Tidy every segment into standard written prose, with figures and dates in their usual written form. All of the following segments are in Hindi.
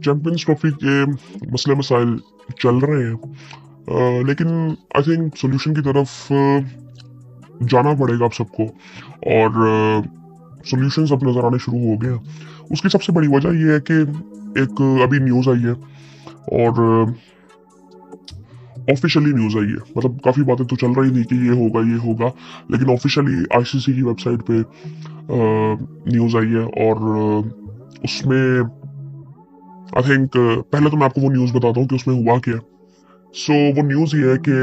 चैंपियंस ट्रॉफी के मसले मसाइल चल रहे हैं, लेकिन आई थिंक सोल्यूशन की तरफ जाना पड़ेगा आप सबको। और सॉल्यूशंस अब नज़र आने शुरू हो गए हैं। उसकी सबसे बड़ी वजह यह है कि एक अभी न्यूज़ आई है, और ऑफिशियली न्यूज़ आई है। मतलब काफ़ी बातें तो चल रही थी कि ये होगा, लेकिन ऑफिशियली आईसीसी की वेबसाइट पे न्यूज़ आई है। और उसमें आई थिंक पहले तो मैं आपको वो न्यूज़ बताता हूँ कि उसमें हुआ क्या। वो न्यूज़ ये है कि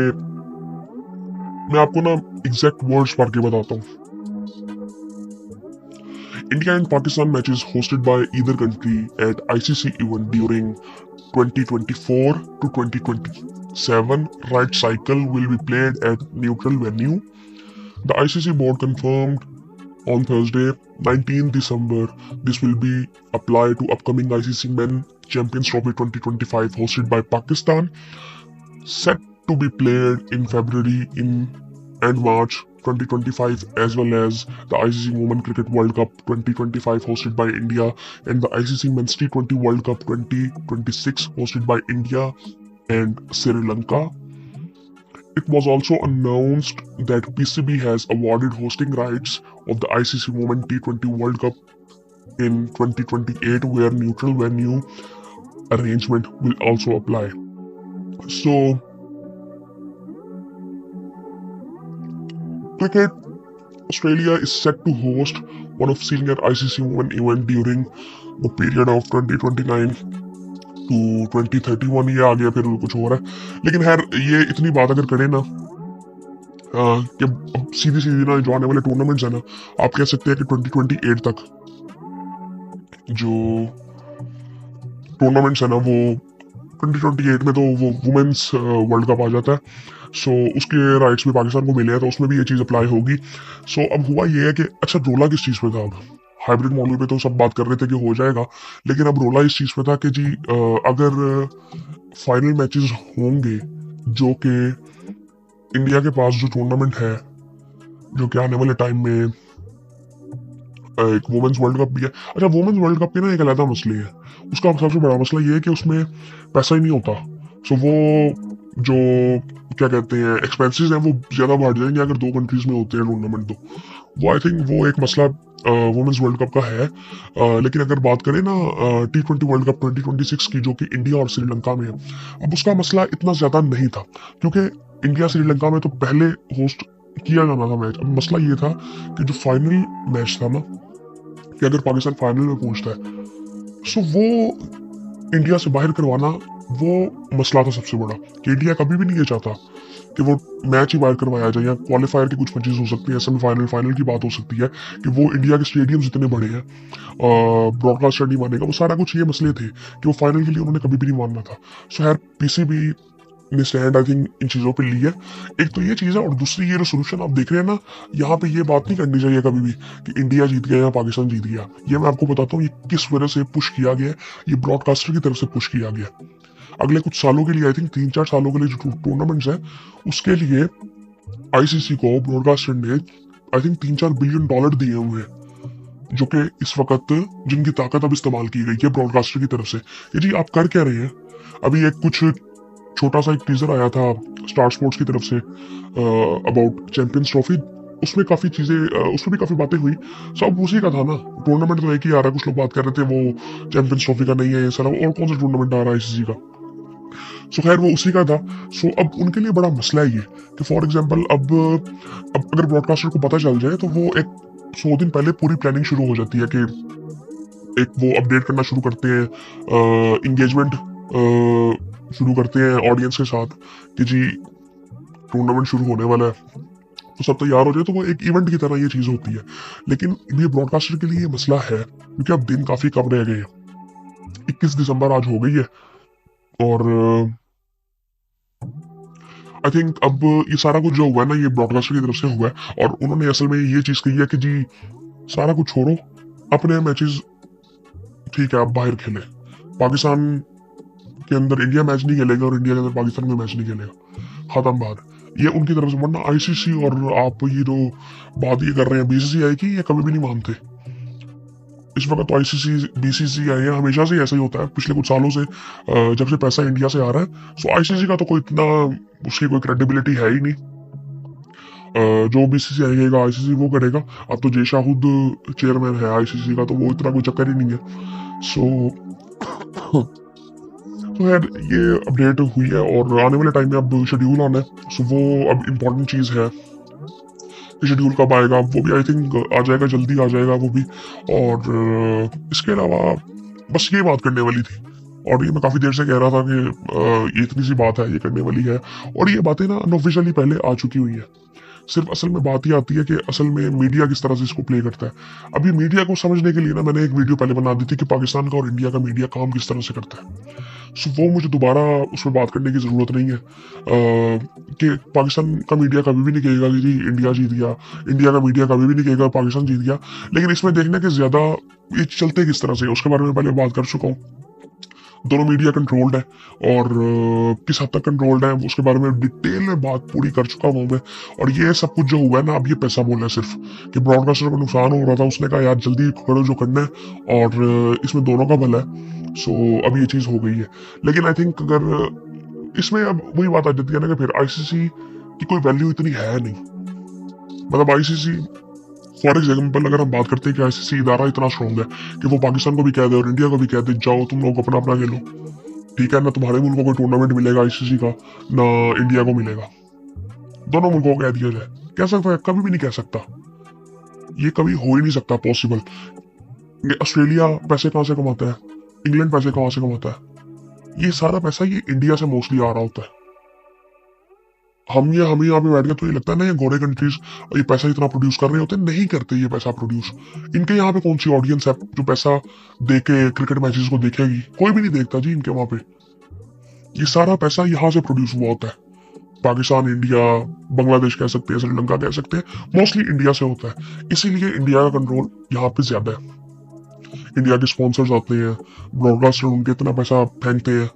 मैं आपको ना एग्जैक्ट वर्ड्स पढ़ के बताता हूँ। India and Pakistan matches hosted by either country at ICC event during 2024 to 2027 right cycle will be played at neutral venue. The ICC board confirmed on Thursday, 19 December, this will be applied to upcoming ICC Men Champions Trophy 2025 hosted by Pakistan, set to be played in February and March 2025, as well as the ICC Women Cricket World Cup 2025 hosted by India and the ICC Men's T20 World Cup 2026 hosted by India and Sri Lanka. It was also announced that PCB has awarded hosting rights of the ICC Women T20 World Cup in 2028, where neutral venue arrangement will also apply. So, cricket Australia is set to host one of senior ICC Women event during the period of 2029 to 2031। ये आ गया फिर कुछ हो रहा है, लेकिन खैर ये इतनी बात अगर करें ना कि सीधी सीधी ना जो आने वाले टूर्नामेंट्स है ना, आप कह सकते हैं कि 2028 तक जो टूर्नामेंट्स है ना वो 2028 में तो वो वुमेन्स वर्ल्ड कप आ जाता है। उसके राइट्स भी पाकिस्तान को मिले हैं, तो उसमें भी ये चीज़ अप्लाई होगी। अब हुआ ये है कि अच्छा रोला किस चीज़ पे था। अब हाइब्रिड मॉडल पे तो सब बात कर रहे थे कि हो जाएगा, लेकिन अब रोला इस चीज़ पे था कि जी अगर फाइनल मैचेस होंगे, जो कि इंडिया के पास जो टूर्नामेंट है जो कि आने वाले टाइम में एक वुमेन्स वर्ल्ड कप भी है। अच्छा, वुमेन्स वर्ल्ड कप के ना एक अलग मसले है। उसका सबसे बड़ा मसला ये है कि उसमें पैसा ही नहीं होता। वो जो क्या कहते हैं एक्सपेंसेस हैं वो ज़्यादा बढ़ जाएंगे अगर दो कंट्रीज में होते हैं टूर्नामेंट। तो वो आई थिंक वो एक मसला वुमेन्स वर्ल्ड कप का है। लेकिन अगर बात करें ना T20 वर्ल्ड कप 2026 की, जो कि इंडिया और श्रीलंका में है, अब उसका मसला इतना ज़्यादा नहीं था, क्योंकि इंडिया श्रीलंका में तो पहले होस्ट किया जाना था मैच। अब मसला ये था कि जो फाइनल मैच था ना, कि अगर पाकिस्तान फाइनल में पहुंचता है, वो इंडिया से बाहर करवाना वो मसला था सबसे बड़ा। कि इंडिया कभी भी नहीं ये चाहता कि वो मैच ही बाहर करवाया जाए, या क्वालिफायर की कुछ मैचेस हो सकती है, सेमीफाइनल फाइनल की बात हो सकती है कि वो इंडिया के स्टेडियम इतने बड़े हैं, ब्रॉडकास्टर नहीं मानेगा, वो सारा कुछ ये मसले थे कि वो फाइनल के लिए उन्होंने कभी भी नहीं मानना था। खैर पीसीबी ने स्टैंड आई थिंक इन चीज़ों पे ली है। एक तो ये चीज़ है, और दूसरी ये रेसोल्यूशन आप देख रहे हैं ना, यहाँ पे ये बात नहीं करनी चाहिए कभी भी कि इंडिया जीत गया या पाकिस्तान जीत गया। ये मैं आपको बताता हूँ ये किस वजह से पुश किया गया है। ये ब्रॉडकास्टर की तरफ से पुश किया गया। अगले कुछ सालों के लिए, आई थिंक 3-4 सालों के लिए जो टूर्नामेंट्स है, उसके लिए आईसीसी को ब्रॉडकास्टर ने आई थिंक $3-4 बिलियन दिए हुए हैं, जो कि इस वक्त जिनकी ताकत अब इस्तेमाल की गई है ब्रॉडकास्टर की तरफ से। ये जी आप कर क्या रहे हैं। अभी एक कुछ छोटा सा एक टीजर आया था स्टार स्पोर्ट्स की तरफ से अबाउट चैंपियंस ट्रॉफी। उसमें काफी चीजें उसमें भी काफी बातें हुई। सब उसी का था ना। टूर्नामेंट तो एक ही आ रहा है, कुछ लोग बात कर रहे थे वो चैंपियंस ट्रॉफी का नहीं है ये सारा, और कौन सा टूर्नामेंट आ रहा है आईसीसी का। खैर वो उसी का था। अब उनके लिए बड़ा मसला है ये कि फॉर एग्जाम्पल अब अगर ब्रॉडकास्टर को पता चल जाए, तो वो एक 100 दिन पहले पूरी प्लानिंग शुरू हो जाती है कि एक वो अपडेट करना शुरू करते हैं, इंगेजमेंट शुरू करते हैं ऑडियंस के साथ कि जी टूर्नामेंट शुरू होने वाला है, तो सब तैयार हो जाए। तो वो एक इवेंट की तरह ये चीज़ होती है। लेकिन ये ब्रॉडकास्टर के लिए ये मसला है क्योंकि अब दिन काफ़ी कम रह गए हैं। 21 दिसंबर आज हो गई है, और आई थिंक अब ये सारा कुछ जो हुआ है ना, ये ब्रॉडकास्टर की तरफ से हुआ है। और उन्होंने असल में ये चीज़ कही है कि जी सारा कुछ छोड़ो, अपने मैचेस ठीक है आप बाहर खेले। पाकिस्तान के अंदर इंडिया मैच नहीं खेलेगा और इंडिया के अंदर पाकिस्तान में मैच नहीं खेलेगा, खत्म बात। ये उनकी तरफ से, वरना आईसीसी और आप ये जो बात ये कर रहे हैं बीसीसीआई की, ये कभी भी नहीं मानते। इस वक्त तो आईसीसी बीसीसीआई है, हमेशा से ऐसा ही होता है पिछले कुछ सालों से, जब से पैसा इंडिया से आ रहा है। सो आईसीसी का तो कोई इतना, उसकी कोई क्रेडिबिलिटी है ही नहीं। जो बीसीसीआई कहेगा आईसीसी वो करेगा। अब तो जय शाह खुद चेयरमैन है आईसीसी का, तो वो इतना कोई चक्कर ही नहीं है। सो तो यार ये अपडेट हुई है और आने वाले टाइम में अब शेड्यूल आना है। सो वो अब इम्पोर्टेंट चीज़ है। शेड्यूल कब आएगा वो भी आई थिंक आ जाएगा, जल्दी आ जाएगा वो भी। और इसके अलावा बस ये बात करने वाली थी, और ये मैं काफ़ी देर से कह रहा था कि ये इतनी सी बात है, ये करने वाली है। और ये बातें ना अनऑफिशियली पहले आ चुकी हुई है। सिर्फ असल में बात ये आती है कि असल में मीडिया किस तरह से इसको प्ले करता है। अभी मीडिया को समझने के लिए ना मैंने एक वीडियो पहले बना दी थी कि पाकिस्तान का और इंडिया का मीडिया काम किस तरह से करता है। सो वो मुझे दोबारा उस पर बात करने की ज़रूरत नहीं है। कि पाकिस्तान का मीडिया कभी भी नहीं कहेगा कि जी इंडिया जीत गया, इंडिया का मीडिया कभी भी नहीं कहेगा पाकिस्तान जीत गया। लेकिन इसमें देखने के ज़्यादा ये चलते किस तरह से, उसके बारे में पहले बात कर चुका हूँ। दोनों मीडिया कंट्रोल्ड है, और किस हद तक कंट्रोल्ड है उसके बारे में डिटेल में बात पूरी कर चुका हूँ मैं। और ये सब कुछ जो हुआ है ना, अब ये पैसा बोल है सिर्फ कि ब्रॉडकास्टर को नुकसान हो रहा था, उसने कहा यार जल्दी करो जो करना है, और इसमें दोनों का भला है। सो अब ये चीज़ हो गई है। लेकिन आई थिंक अगर इसमें अब वही बात आ जाती है ना कि फिर आईसीसी की कोई वैल्यू इतनी है नहीं। मतलब आईसीसी फॉर एग्जाम्पल अगर हम बात करते हैं कि आईसीसी इदारा इतना स्ट्रॉन्ग है कि वो पाकिस्तान को भी कह दे और इंडिया को भी कह दे जाओ तुम लोग अपना अपना खेलो, ठीक है ना, तुम्हारे मुल्क को कोई टूर्नामेंट मिलेगा आईसीसी का, ना इंडिया को मिलेगा। दोनों मुल्कों को कह दिया जाए, कह सकता है? कभी भी नहीं कह सकता। ये कभी हो ही नहीं सकता पॉसिबल। ऑस्ट्रेलिया पैसे कहाँ से कमाता है, इंग्लैंड पैसे कहाँ से कमाता है? ये सारा पैसा ये इंडिया से मोस्टली आ रहा होता है। हमें यहाँ पे बैठ के तो ये लगता है ना ये गोरे कंट्रीज ये पैसा इतना प्रोड्यूस कर रहे होते, नहीं करते ये पैसा प्रोड्यूस। इनके यहाँ पे कौन सी ऑडियंस है जो पैसा दे के क्रिकेट मैचेस को देखेगी? कोई भी नहीं देखता जी इनके वहां पे। ये सारा पैसा यहाँ से प्रोड्यूस हुआ होता है। पाकिस्तान, इंडिया, बांग्लादेश कह सकते हैं, श्रीलंका कह सकते हैं, मोस्टली इंडिया से होता है। इसीलिए इंडिया का कंट्रोल यहाँ पे ज्यादा है। इंडिया के स्पॉन्सर्स आते हैं, ब्रॉडकास्टर उनके इतना पैसा फेंकते हैं।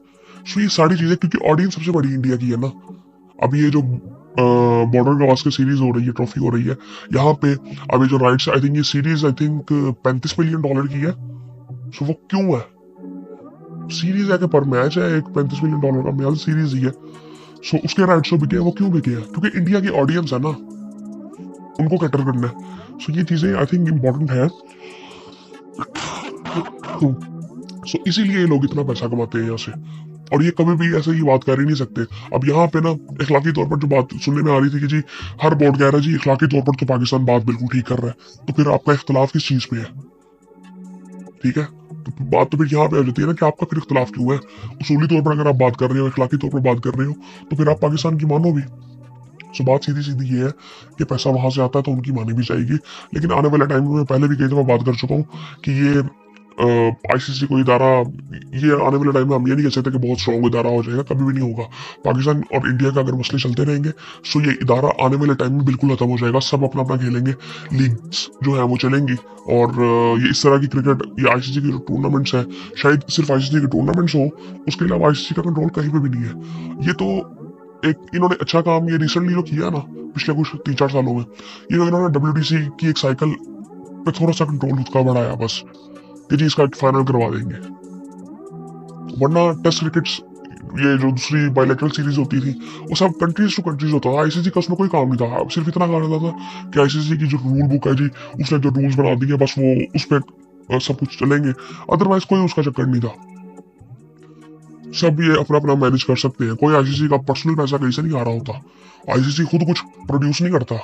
सो ये सारी चीजें, क्योंकि ऑडियंस सबसे बड़ी इंडिया की है ना। अब ये जो बॉर्डर गवास्कर सीरीज हो रही है, ट्रॉफी हो रही है, यहाँ पे अभी जो राइट्स, आई थिंक ये सीरीज आई थिंक $35 मिलियन की है। सो वो क्यों है? सीरीज है कि पर मैच है, एक $35 मिलियन का मैच सीरीज ही है। सो उसके राइट्स बिके हैं, वो क्यों बिके हैं? क्योंकि इंडिया की ऑडियंस है ना, उनको कैटर करना है। सो ये चीजें आई थिंक इम्पोर्टेंट है। सो इसीलिए ये लोग इतना पैसा कमाते हैं यहाँ से, और ये कभी भी ऐसे ही बात कर ही नहीं सकते। अब यहाँ पे ना इखलाकी तौर पर जो बात सुनने में आ रही थी कि जी हर बोर्ड कह रहा है जी इखलाकी तौर पर तो पाकिस्तान बात बिल्कुल ठीक कर रहा है, तो फिर आपका इख्तलाफ किस चीज पे है? ठीक है, तो बात तो फिर यहाँ पे आ जाती है ना कि आपका फिर इख्तलाफ क्यों है? उसूली तौर पर अगर आप बात कर रहे हो, इखलाकी तौर पर बात कर रहे हो, तो फिर आप पाकिस्तान की मानो भी। सो बात सीधी सीधी ये है कि पैसा वहां से आता है तो उनकी मानी भी जाएगी। लेकिन आने वाले टाइम में पहले भी कई दफा बात कर चुका हूँ कि ये आईसीसी को इदारा, ये आने वाले टाइम में हम ये नहीं कह सकते कि बहुत स्ट्रॉन्ग इदारा हो जाएगा, कभी भी नहीं होगा। पाकिस्तान और इंडिया का अगर मसले चलते रहेंगे सो ये इदारा आने वाले टाइम में बिल्कुल खत्म हो जाएगा। सब अपना अपना खेलेंगे, लीग्स जो है वो चलेंगी, और ये इस तरह की क्रिकेट, ये आईसीसी की जो टूर्नामेंट्स हैं, शायद सिर्फ आईसीसी के टूर्नामेंट्स हो, उसके अलावा आईसीसी का कंट्रोल कहीं पर भी नहीं है। ये तो एक इन्होंने अच्छा काम ये रिसेंटली जो किया ना पिछले कुछ 3-4 सालों में, ये जो इन्होंने WTC की एक साइकिल पे थोड़ा सा कंट्रोल उसका बढ़ाया बस, कि जी इसका फाइनल करवा देंगे। वरना टेस्ट क्रिकेट्स, ये जो दूसरी बायलैटरल सीरीज होती थी, वो सब कंट्रीज टू कंट्रीज होता था। आईसीसी का उसमें कोई काम नहीं था। सिर्फ इतना कहा जाता था कि आईसीसी की जो रूल बुक है जी, उसने जो रूल्स बना दिए बस वो उस पर सब कुछ चलेंगे, अदरवाइज कोई उसका चक्कर नहीं था। सब ये अपना अपना मैनेज कर सकते हैं। कोई आईसीसी का पर्सनल पैसा कहीं से नहीं आ रहा होता। आईसीसी खुद कुछ प्रोड्यूस नहीं करता,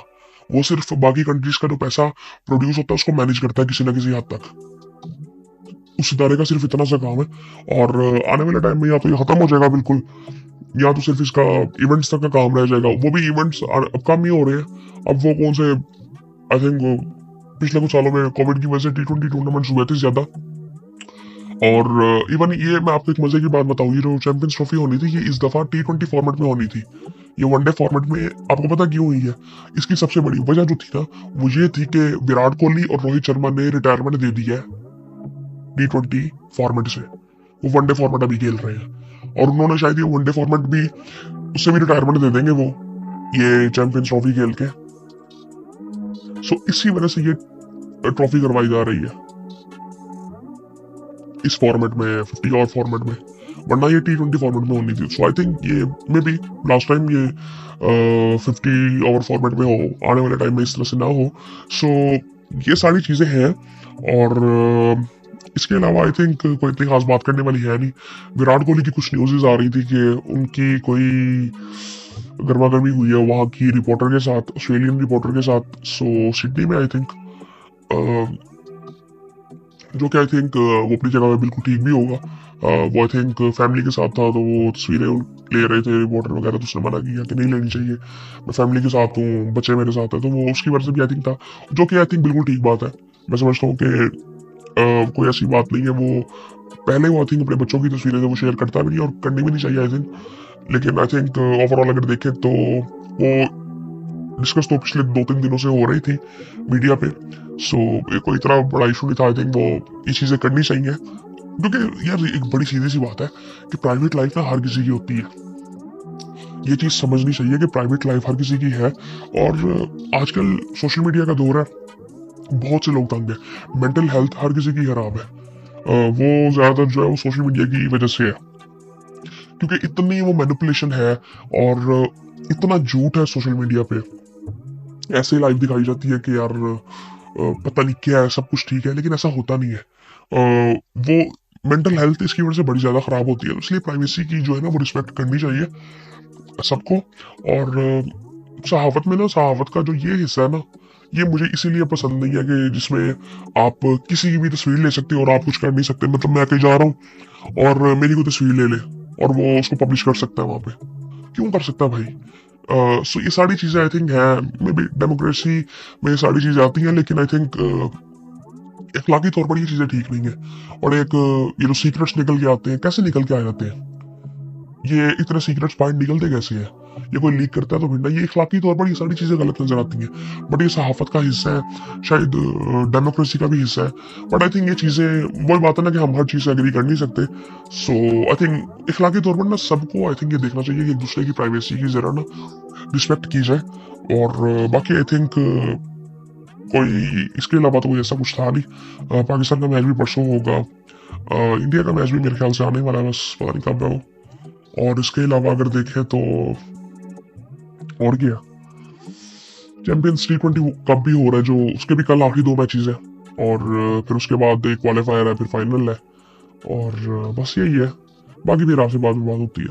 वो सिर्फ बाकी कंट्रीज का जो पैसा प्रोड्यूस होता है उसको मैनेज करता है किसी ना किसी हद तक। उस इदारे का सिर्फ इतना सा काम है, और आने वाले टाइम में या तो ये खत्म हो जाएगा बिल्कुल, या तो सिर्फ इसका इवेंट्स तक का काम रह जाएगा। वो भी इवेंट्स अब कम ही हो रहे हैं। अब वो कौन से, आई थिंक पिछले कुछ सालों में कोविड की वजह से T20 टूर्नामेंट्स हुए थे ज्यादा। और इवन ये मैं आपको एक मजे की बात बताऊं, ये जो चैंपियंस ट्रॉफी होनी थी ये इस दफा T20 फॉर्मेट में होनी थी। ये वनडे फॉर्मेट में, आपको पता क्यों हुई है? इसकी सबसे बड़ी वजह जो थी ना वो ये थी कि विराट कोहली और रोहित शर्मा ने रिटायरमेंट दे दी है T20 फॉर्मेट से। वो वनडे फॉर्मेट अभी खेल रहे हैं, और उन्होंने शायद ये वनडे फॉर्मेट भी, उससे भी रिटायरमेंट दे देंगे वो, ये चैंपियंस ट्रॉफी खेल के। सो इसी वजह से ये ट्रॉफी करवाई जा रही है। इस फॉर्मेट में 50 और फॉर्मेट में, वरना ये T20 फॉर्मेट में होनी थी। सो आई थिंक ये मे बी लास्ट टाइम ये 50 ओवर फॉर्मेट में हो, आने वाले टाइम में इस तरह से ना हो। सो ये सारी चीज़ें हैं। और इसके अलावा आई थिंक कोई इतनी खास बात करने वाली है नहीं। विराट कोहली की कुछ न्यूज़ आ रही थी कि उनकी कोई गर्मा गर्मी हुई है वहाँ की रिपोर्टर के साथ, ऑस्ट्रेलियन रिपोर्टर के साथ। सो सिडनी में आई थिंक, जो कि आई थिंक वो अपनी जगह पे बिल्कुल ठीक भी होगा। वो आई थिंक फैमिली के साथ था, तो वो तस्वीरें ले रहे थे रिपोर्टर वगैरह, तो उसने मना किया कि नहीं लेनी चाहिए, मैं फैमिली के साथ हूँ, बच्चे मेरे साथ है। तो वो उसकी वजह से भी आई थिंक था, जो कि आई थिंक बिल्कुल ठीक बात है। मैं समझता हूँ कि कोई ऐसी बात नहीं है। वो पहले वो आई थिंक अपने बच्चों की तस्वीरें वो शेयर करता भी नहीं, और करनी भी नहीं चाहिए आई थिंक। लेकिन आई थिंक ओवरऑल अगर देखें तो वो डिस्कस तो पिछले 2-3 दिनों से हो रही थी मीडिया पे। सो ये कोई इतना बड़ा इशू नहीं था। आई थिंक वो ये चीज़ें करनी चाहिए, क्योंकि यार एक बड़ी सीधी सी बात है कि प्राइवेट लाइफ ना हर किसी की होती है। ये चीज़ समझनी चाहिए कि प्राइवेट लाइफ हर किसी की है। और आजकल सोशल मीडिया का दौर है, बहुत से लोग तंग है, मेंटल हेल्थ हर किसी की खराब है। वो ज़्यादातर जो है वो सोशल मीडिया की वजह से है, क्योंकि इतनी वो मैनिपुलेशन है और इतना झूठ है सोशल मीडिया पे। ऐसे लाइफ दिखाई जाती है कि यार पता नहीं क्या है, सब कुछ ठीक है, लेकिन ऐसा होता नहीं है। वो मेंटल हेल्थ इसकी वजह से बड़ी ज़्यादा ख़राब होती है। तो इसलिए प्राइवेसी की जो है ना वो रिस्पेक्ट करनी चाहिए सबको। और सहावत में ना, सहावत का जो ये हिस्सा है ना, ये मुझे इसीलिए पसंद नहीं है कि जिसमें आप किसी की भी तस्वीर ले सकते हो और आप कुछ कर नहीं सकते। मतलब मैं कहीं जा रहा हूँ और मेरी कोई तस्वीर ले ले और वो उसको पब्लिश कर सकता है वहाँ पे, क्यों कर सकता है भाई? सो ये सारी चीज़ें आई थिंक है, मे बी डेमोक्रेसी में ये सारी चीज़ें आती हैं, लेकिन आई थिंक इखलाकी तौर पर ये चीज़ें ठीक नहीं है। और एक ये जो सीक्रेट्स निकल के आते हैं, कैसे निकल के आ जाते हैं? ये इतने सीक्रेट्स बाहर निकलते कैसे हैं? ये कोई लीक करता है तो भिंडा। ये इखलाकी तौर पर ये सारी चीज़ें गलत नजर आती हैं, बट ये सहाफत का हिस्सा है, शायद डेमोक्रेसी का भी हिस्सा है। बट आई थिंक ये चीज़ें वही बात है ना कि हम हर चीज़ से एग्री कर नहीं सकते। सो आई थिंक इखलाकी तौर पर ना सबको आई थिंक ये देखना चाहिए कि एक दूसरे की प्राइवेसी की जरा ना रिस्पेक्ट की जाए। और बाकी आई थिंक कोई इसके अलावा तो कोई ऐसा कुछ था नहीं। पाकिस्तान का मैच भी परसों होगा, इंडिया का मैच भी मेरे ख्याल से आने वाला है, बस पता नहीं कब है वो। और इसके अलावा अगर देखें तो और क्या, चैंपियंस T20 कप भी हो रहा है, जो उसके भी कल आखिरी 2 मैचेस हैं। और फिर उसके बाद एक क्वालिफायर है, फिर फाइनल है। और बस यही है, बाकी फिर आपसे बाद में बात होती है।